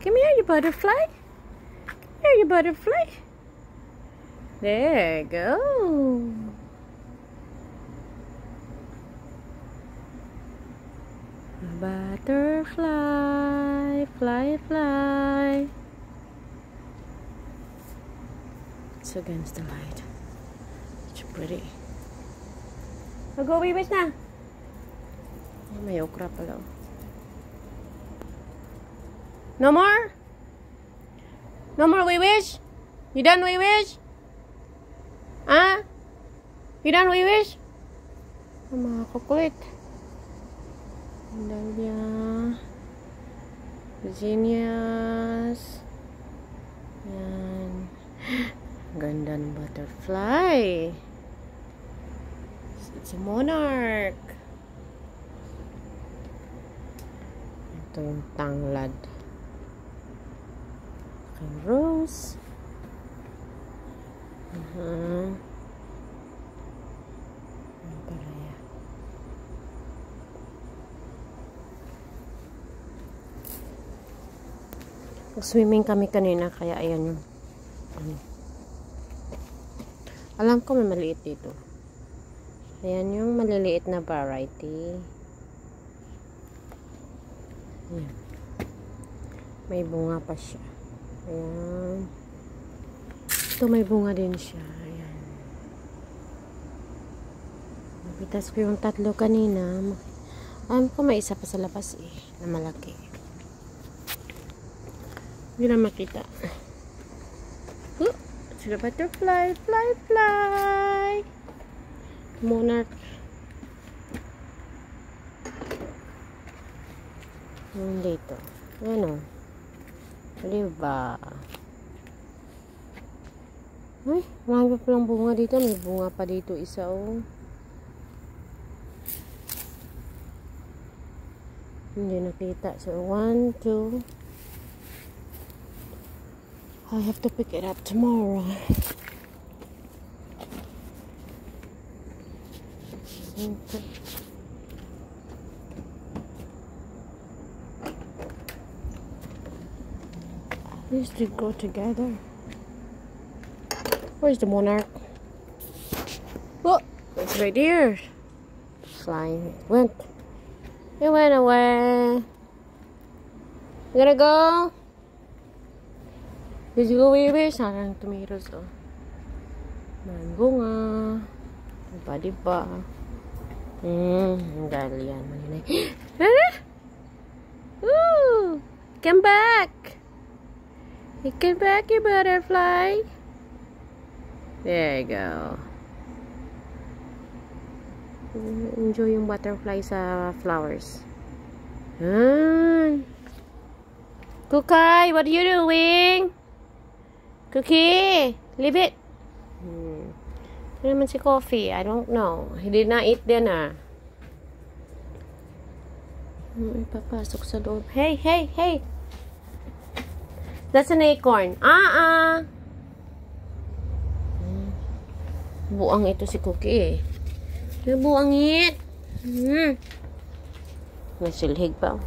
Come here, you butterfly. Come here, you butterfly. There you go. Butterfly, fly, fly. It's against the light. It's pretty. Go, Wiwish na. May okra pala. No more? No more, Wiwish? You done, Wiwish? Huh? You done, Wiwish? Mga kukulit. Dahlia. Zinnias. Yan. Ganda ng butterfly. It's a monarch. Ito yung tanglad. Okay, rose. Paraya. Swimming kami kanina, kaya ayan yung alam ko may maliit dito. Ayan yung maliliit na variety. Ayan. May bunga pa siya. Ayan. Ito may bunga din siya. Ayan. Napitas ko yung tatlo kanina. Alam ko may isa pa sa labas na malaki. Hindi na makita. It's a butterfly. Fly, fly. Monarch. Dito. Ano? Diba? Ay, marami pa palang bunga dito. May bunga pa dito isa, oh. Hindi nakita. So, 1, 2. I have to pick it up tomorrow. Okay. These two go together. Where's the monarch? Oh, it's right here. Flying. It went. It went away. You gonna go? Did you go, Wiwish? Sarang tomatoes, oh. May bunga. Diba? Ang dahil yan. Ooh! Come back! You come back, you butterfly. There you go. Enjoy yung butterfly sa flowers. Kukay, what are you doing? Cookie, leave it. Ano naman si Coffee? I don't know. He did not eat dinner. Papasok sa loob. Hey, hey, hey. That's an acorn. Buang ito si Cookie, eh. Buangit. May silhig pa.